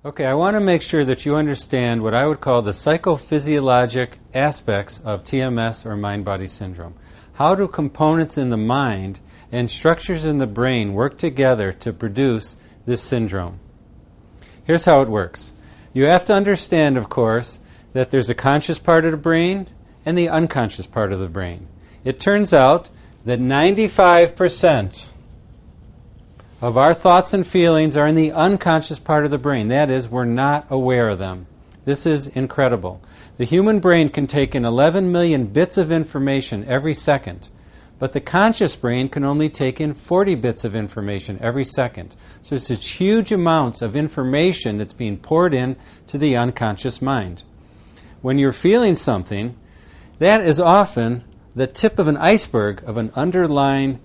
Okay, I want to make sure that you understand what I would call the psychophysiologic aspects of TMS or mind-body syndrome. How do components in the mind and structures in the brain work together to produce this syndrome? Here's how it works. You have to understand, of course, that there's a conscious part of the brain and the unconscious part of the brain. It turns out that 95% of our thoughts and feelings are in the unconscious part of the brain. That is, we're not aware of them. This is incredible. The human brain can take in 11 million bits of information every second, but the conscious brain can only take in 40 bits of information every second. So it's such huge amounts of information that's being poured in to the unconscious mind. When you're feeling something, that is often the tip of an iceberg of an underlying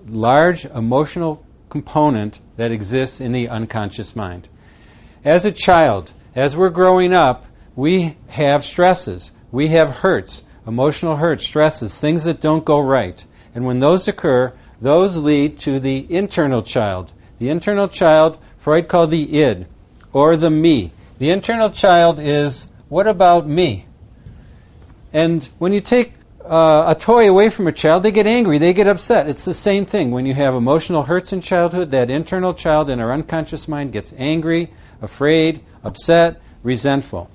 large emotional component that exists in the unconscious mind. As a child, as we're growing up, we have stresses. We have hurts, emotional hurts, stresses, things that don't go right. And when those occur, those lead to the internal child. The internal child, Freud called the id, or the me. The internal child is, what about me? And when you take a toy away from a child, they get angry, they get upset. It's the same thing. When you have emotional hurts in childhood, that internal child in our unconscious mind gets angry, afraid, upset, resentful.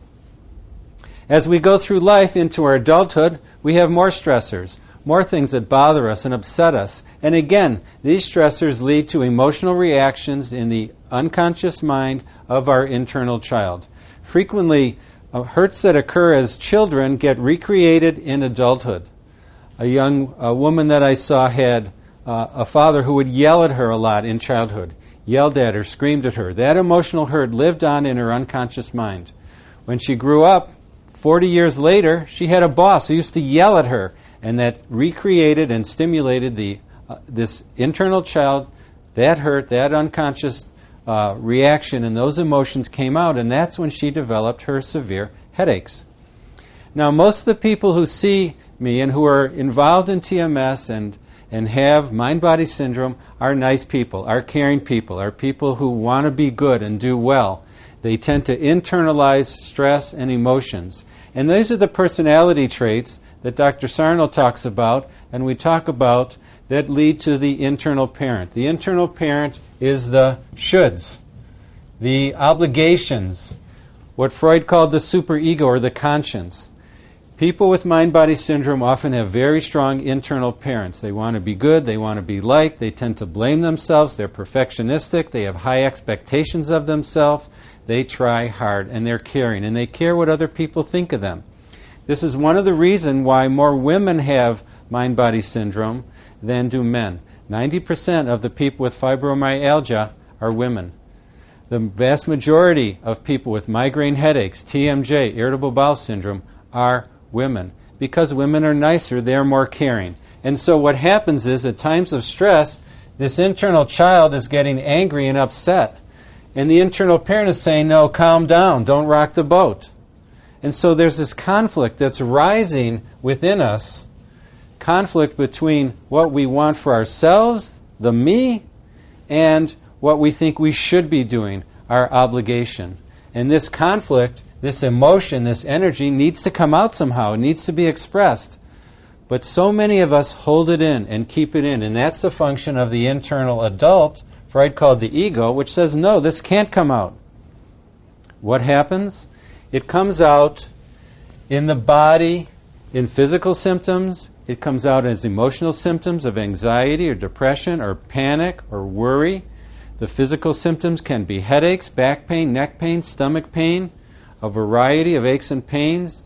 As we go through life into our adulthood, we have more stressors, more things that bother us and upset us. And again, these stressors lead to emotional reactions in the unconscious mind of our internal child. Frequently, hurts that occur as children get recreated in adulthood. A young woman that I saw had a father who would yell at her a lot in childhood, yelled at her, screamed at her. That emotional hurt lived on in her unconscious mind. When she grew up, 40 years later, she had a boss who used to yell at her, and that recreated and stimulated this internal child, that hurt, that unconscious reaction, and those emotions came out, and that's when she developed her severe headaches. Now, most of the people who see me and who are involved in TMS and have mind-body syndrome are nice people, are caring people, are people who want to be good and do well. They tend to internalize stress and emotions. And these are the personality traits that Dr. Sarno talks about and we talk about that lead to the internal parent. The internal parent is the shoulds, the obligations, what Freud called the superego or the conscience. People with mind-body syndrome often have very strong internal parents. They want to be good, they want to be liked, they tend to blame themselves, they're perfectionistic, they have high expectations of themselves, they try hard, and they're caring, and they care what other people think of them. This is one of the reasons why more women have mind-body syndrome than do men. 90% of the people with fibromyalgia are women. The vast majority of people with migraine headaches, TMJ, irritable bowel syndrome, are women. Because women are nicer, they're more caring. And so what happens is, at times of stress, this internal child is getting angry and upset. And the internal parent is saying, no, calm down, don't rock the boat. And so there's this conflict that's rising within us, conflict between what we want for ourselves, the me, and what we think we should be doing, our obligation. And this conflict, this emotion, this energy needs to come out somehow. It needs to be expressed. But so many of us hold it in and keep it in. And that's the function of the internal adult, Freud called the ego, which says, no, this can't come out. What happens? It comes out in the body, in physical symptoms. It comes out as emotional symptoms of anxiety or depression or panic or worry. The physical symptoms can be headaches, back pain, neck pain, stomach pain, a variety of aches and pains,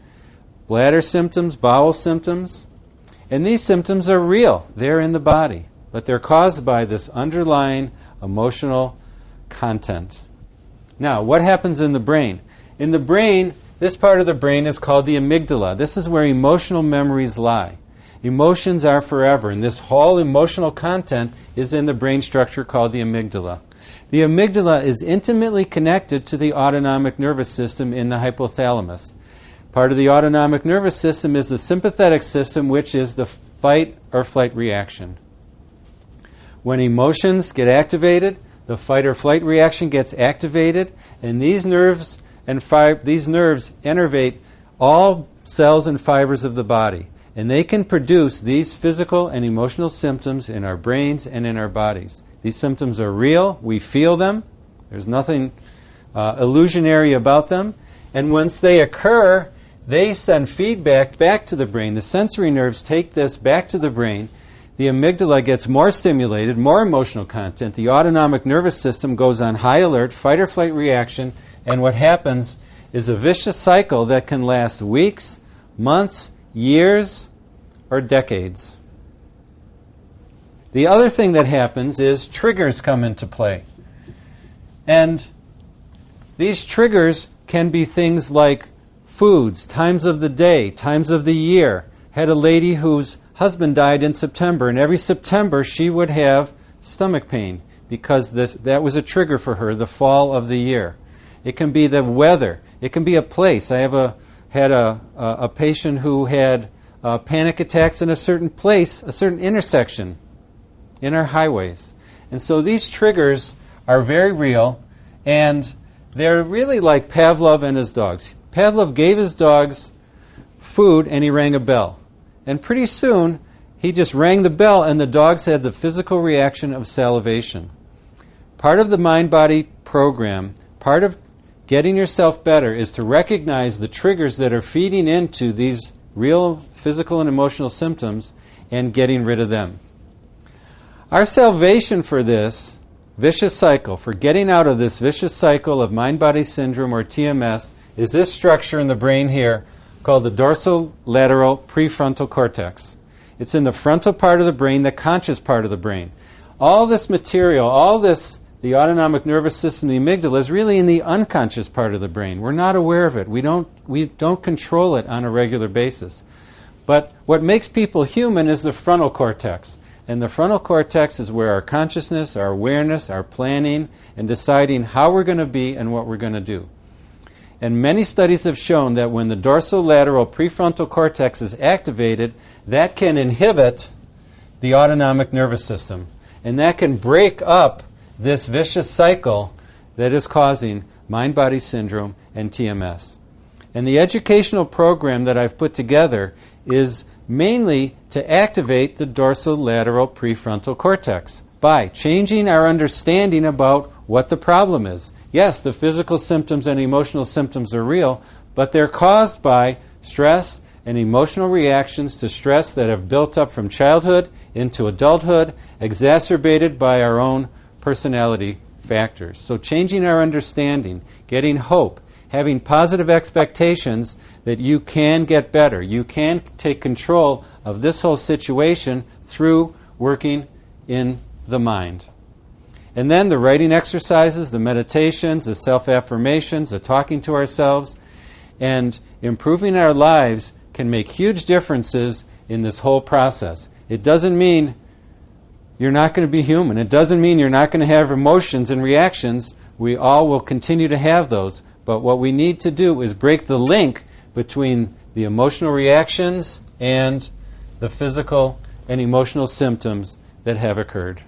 bladder symptoms, bowel symptoms. And these symptoms are real. They're in the body. But they're caused by this underlying emotional content. Now, what happens in the brain? In the brain, this part of the brain is called the amygdala. This is where emotional memories lie. Emotions are forever, and this whole emotional content is in the brain structure called the amygdala. The amygdala is intimately connected to the autonomic nervous system in the hypothalamus. Part of the autonomic nervous system is the sympathetic system, which is the fight or flight reaction. When emotions get activated, the fight or flight reaction gets activated, and these nerves innervate all cells and fibers of the body. And they can produce these physical and emotional symptoms in our brains and in our bodies. These symptoms are real. We feel them. There's nothing illusionary about them. And once they occur, they send feedback back to the brain. The sensory nerves take this back to the brain. The amygdala gets more stimulated, more emotional content. The autonomic nervous system goes on high alert, fight or flight reaction, and what happens is a vicious cycle that can last weeks, months, years, or decades. The other thing that happens is triggers come into play. And these triggers can be things like foods, times of the day, times of the year. Had a lady whose husband died in September, and every September she would have stomach pain because that was a trigger for her, the fall of the year. It can be the weather. It can be a place. I had a patient who had panic attacks in a certain place, a certain intersection in our highways. And so these triggers are very real, and they're really like Pavlov and his dogs. Pavlov gave his dogs food, and he rang a bell. And pretty soon, he just rang the bell, and the dogs had the physical reaction of salivation. Part of the mind-body program, part of getting yourself better, is to recognize the triggers that are feeding into these real physical and emotional symptoms and getting rid of them. Our salvation for this vicious cycle, for getting out of this vicious cycle of mind-body syndrome or TMS, is this structure in the brain here called the dorsolateral prefrontal cortex. It's in the frontal part of the brain, the conscious part of the brain. All this material, the autonomic nervous system, the amygdala, is really in the unconscious part of the brain. We're not aware of it. We don't control it on a regular basis. But what makes people human is the frontal cortex. And the frontal cortex is where our consciousness, our awareness, our planning, and deciding how we're going to be and what we're going to do. And many studies have shown that when the dorsolateral prefrontal cortex is activated, that can inhibit the autonomic nervous system. And that can break up this vicious cycle that is causing mind-body syndrome and TMS. And the educational program that I've put together is mainly to activate the dorsolateral prefrontal cortex by changing our understanding about what the problem is. Yes, the physical symptoms and emotional symptoms are real, but they're caused by stress and emotional reactions to stress that have built up from childhood into adulthood, exacerbated by our own personality factors. So changing our understanding, getting hope, having positive expectations that you can get better. You can take control of this whole situation through working in the mind. And then the writing exercises, the meditations, the self-affirmations, the talking to ourselves, and improving our lives can make huge differences in this whole process. It doesn't mean you're not going to be human. It doesn't mean you're not going to have emotions and reactions. We all will continue to have those. But what we need to do is break the link between the emotional reactions and the physical and emotional symptoms that have occurred.